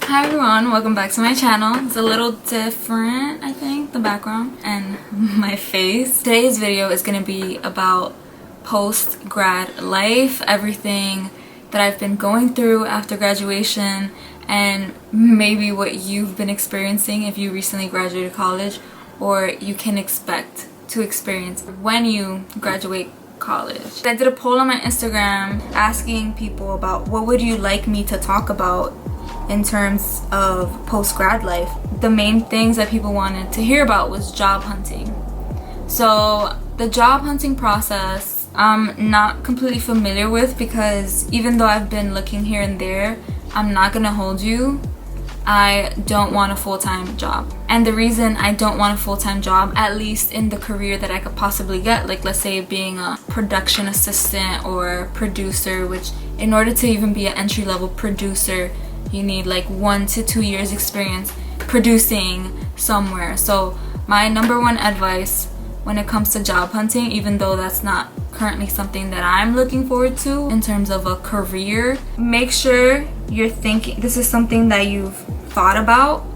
Hi everyone, welcome back to my channel. It's a little different, I think, the background and my face. Today's video is going to be about post-grad life, everything that I've been going through after graduation, and maybe what you've been experiencing if you recently graduated college, or you can expect to experience when you graduate college. I did a poll on my Instagram asking people about what would you like me to talk about in terms of post-grad life. The main things that people wanted to hear about was job hunting. So the job hunting process I'm not completely familiar with, because even though I've been looking here and there, I'm not gonna hold you, I don't want a full-time job. And the reason I don't want a full-time job, at least in the career that I could possibly get, like let's say being a production assistant or producer, which in order to even be an entry-level producer, you need like 1 to 2 years experience producing somewhere. So my number one advice when it comes to job hunting, even though that's not currently something that I'm looking forward to in terms of a career, make sure you're thinking this is something that you've thought about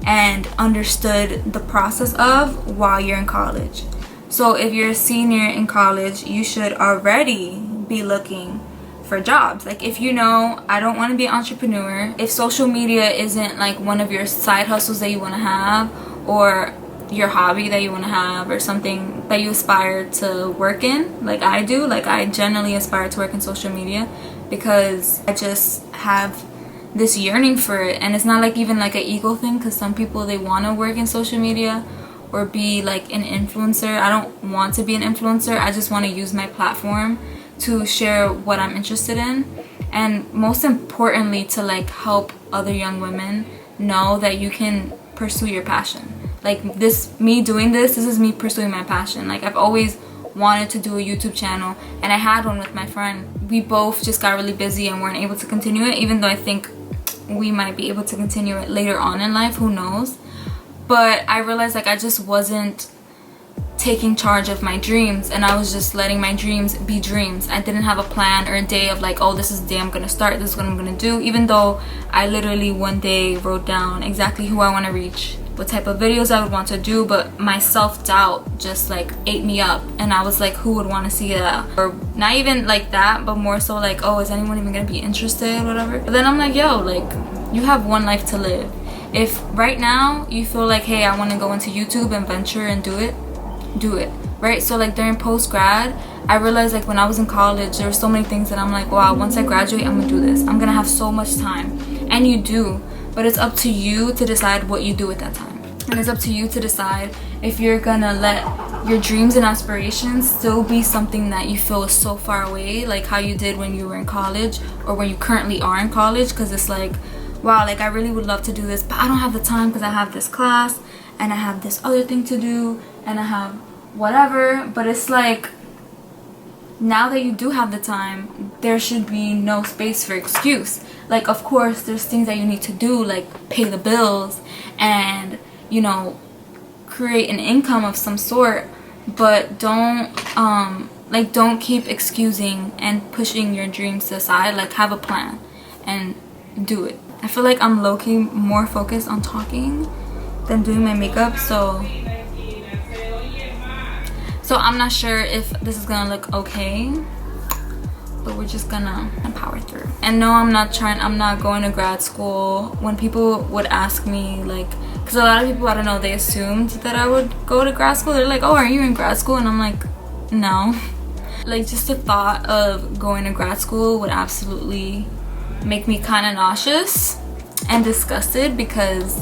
and understood the process of while you're in college. So if you're a senior in college, you should already be looking for jobs. Like if you know, I don't want to be an entrepreneur, if social media isn't like one of your side hustles that you want to have, or your hobby that you want to have, or something that you aspire to work in, like I do, like I generally aspire to work in social media because I just have this yearning for it. And it's not like even like an ego thing, because some people, they want to work in social media or be like an influencer. I don't want to be an influencer. I just want to use my platform to share what I'm interested in, and most importantly to like help other young women know that you can pursue your passion. Like this, me doing this is me pursuing my passion. Like I've always wanted to do a YouTube channel, and I had one with my friend. We both just got really busy and weren't able to continue it, even though I think we might be able to continue it later on in life, who knows. But I realized like I just wasn't taking charge of my dreams, and I was just letting my dreams be dreams. I didn't have a plan or a day of like, oh, this is the day I'm gonna start, this is what I'm gonna do, even though I literally one day wrote down exactly who I want to reach, what type of videos I would want to do, but my self-doubt just like ate me up, and I was like, who would want to see that? Or not even like that, but more so like, oh, is anyone even gonna be interested, whatever. But then I'm like, yo, like you have one life to live. If right now you feel like, hey, I want to go into YouTube and venture and do it, right? So like during post-grad, I realized like when I was in college, there were so many things that I'm like, wow, once I graduate, I'm gonna do this, I'm gonna have so much time. And you do, but it's up to you to decide what you do with that time. And it's up to you to decide if you're gonna let your dreams and aspirations still be something that you feel is so far away, like how you did when you were in college, or when you currently are in college, because it's like, wow, like I really would love to do this, but I don't have the time because I have this class and I have this other thing to do and I have whatever. But it's like, now that you do have the time, there should be no space for excuse. Like of course there's things that you need to do, like pay the bills and, you know, create an income of some sort, but don't keep excusing and pushing your dreams to the side. Like have a plan and do it. I feel like I'm low-key more focused on talking than doing my makeup, so I'm not sure if this is gonna look okay, but we're just gonna power through. And no, I'm not going to grad school. When people would ask me, like, because a lot of people, I don't know, they assumed that I would go to grad school. They're like, oh, are you in grad school? And I'm like, no. Like just the thought of going to grad school would absolutely make me kind of nauseous and disgusted, because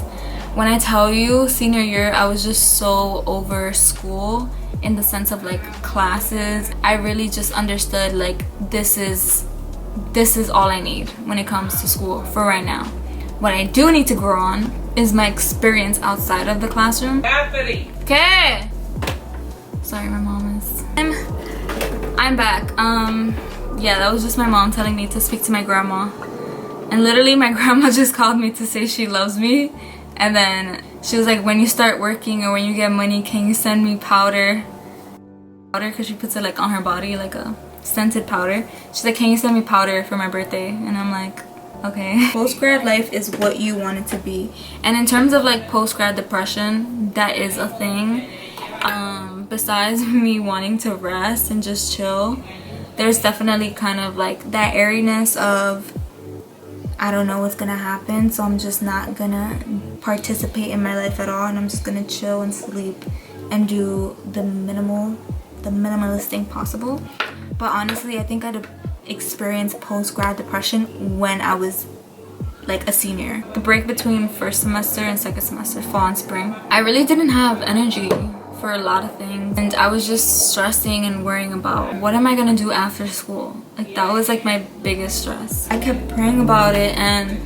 when I tell you senior year, I was just so over school in the sense of like classes. I really just understood like this is all I need when it comes to school for right now. What I do need to grow on is my experience outside of the classroom. Okay, sorry, my mom is I'm back. Yeah, that was just my mom telling me to speak to my grandma. And literally my grandma just called me to say she loves me, and then she was like, when you start working or when you get money, can you send me powder, because she puts it like on her body, like a scented powder. She's like, can you send me powder for my birthday? And I'm like, okay? Post-grad life is what you want it to be. And in terms of like post-grad depression, that is a thing. Besides me wanting to rest and just chill, there's definitely kind of like that airiness of I don't know what's gonna happen, so I'm just not gonna participate in my life at all, and I'm just gonna chill and sleep and do the minimalist thing possible. But honestly, I think I'd experienced post-grad depression when I was like a senior. The break between first semester and second semester, fall and spring, I really didn't have energy for a lot of things, and I was just stressing and worrying about what am I gonna do after school. Like that was like my biggest stress. I kept praying about it and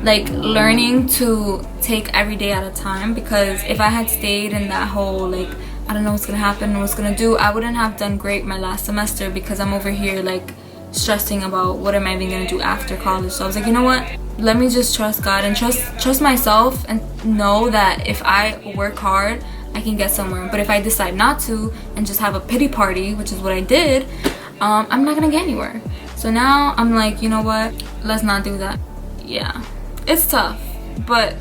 like learning to take every day at a time, because if I had stayed in that whole like I don't know what's gonna happen, what's gonna do, I wouldn't have done great my last semester, because I'm over here like stressing about what am I even gonna do after college. So I was like, you know what, let me just trust God and trust myself, and know that if I work hard I can get somewhere. But if I decide not to and just have a pity party, which is what I did, I'm not gonna get anywhere. So now I'm like, you know what, let's not do that. Yeah, it's tough, but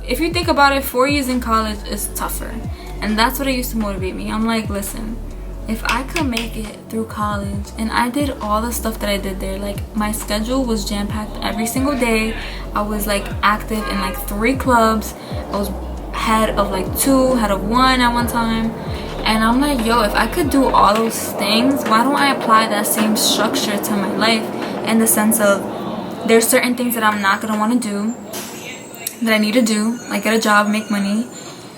if you think about it, 4 years in college is tougher, and that's what used to motivate me. I'm like, listen, if I could make it through college, and I did all the stuff that I did there, like my schedule was jam-packed every single day. I was like active in like 3 clubs. I was head of like 2, head of 1 at one time, and I'm like, yo, if I could do all those things, why don't I apply that same structure to my life, in the sense of there's certain things that I'm not gonna want to do that I need to do, like get a job, make money.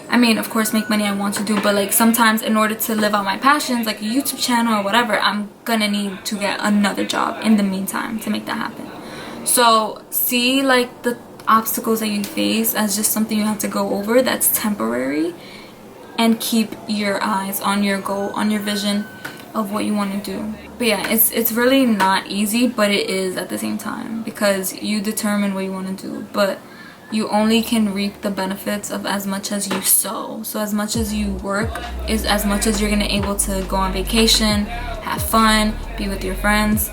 I mean, of course, make money I want to do, but like sometimes in order to live out my passions, like a YouTube channel or whatever, I'm gonna need to get another job in the meantime to make that happen. So see like the obstacles that you face as just something you have to go over that's temporary, and keep your eyes on your goal, on your vision of what you want to do. But yeah, it's really not easy, but it is at the same time, because you determine what you want to do, but you only can reap the benefits of as much as you sow. So as much as you work is as much as you're gonna able to go on vacation, have fun, be with your friends.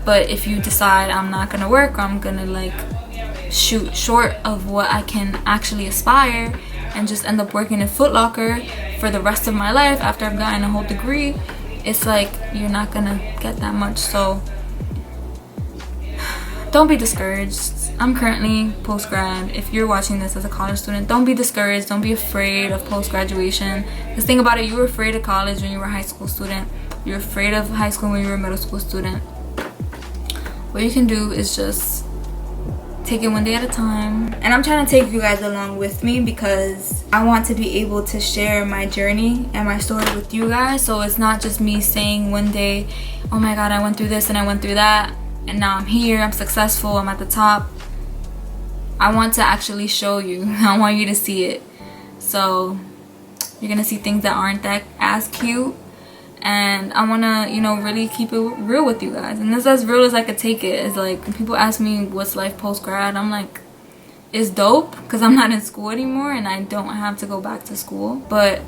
But if you decide I'm not gonna work, or I'm gonna like shoot short of what I can actually aspire, and just end up working in Foot Locker for the rest of my life after I've gotten a whole degree, it's like you're not gonna get that much. So don't be discouraged. I'm currently post-grad. If you're watching this as a college student, don't be discouraged. Don't be afraid of post-graduation. Just think about it, you were afraid of college when you were a high school student. You were afraid of high school when you were a middle school student. What you can do is just take it one day at a time. And I'm trying to take you guys along with me, because I want to be able to share my journey and my story with you guys. So it's not just me saying one day, oh my god, I went through this and I went through that, and now I'm here, I'm successful, I'm at the top. I want to actually show you. I want you to see it. So you're gonna see things that aren't that as cute, and I want to, you know, really keep it real with you guys. And this is as real as I could take it. It's like when people ask me what's life post-grad, I'm like, it's dope, because I'm not in school anymore and I don't have to go back to school, but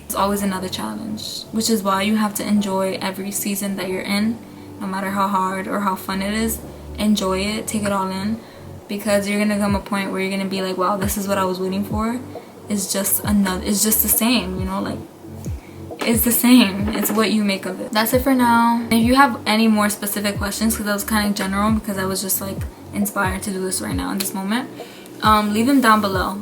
it's always another challenge, which is why you have to enjoy every season that you're in, no matter how hard or how fun it is. Enjoy it, take it all in, because you're gonna come a point where you're gonna be like, wow, this is what I was waiting for. It's just the same, you know, like it's the same. It's what you make of it. That's it for now. If you have any more specific questions, because that was kind of general, because I was just like inspired to do this right now in this moment, leave them down below.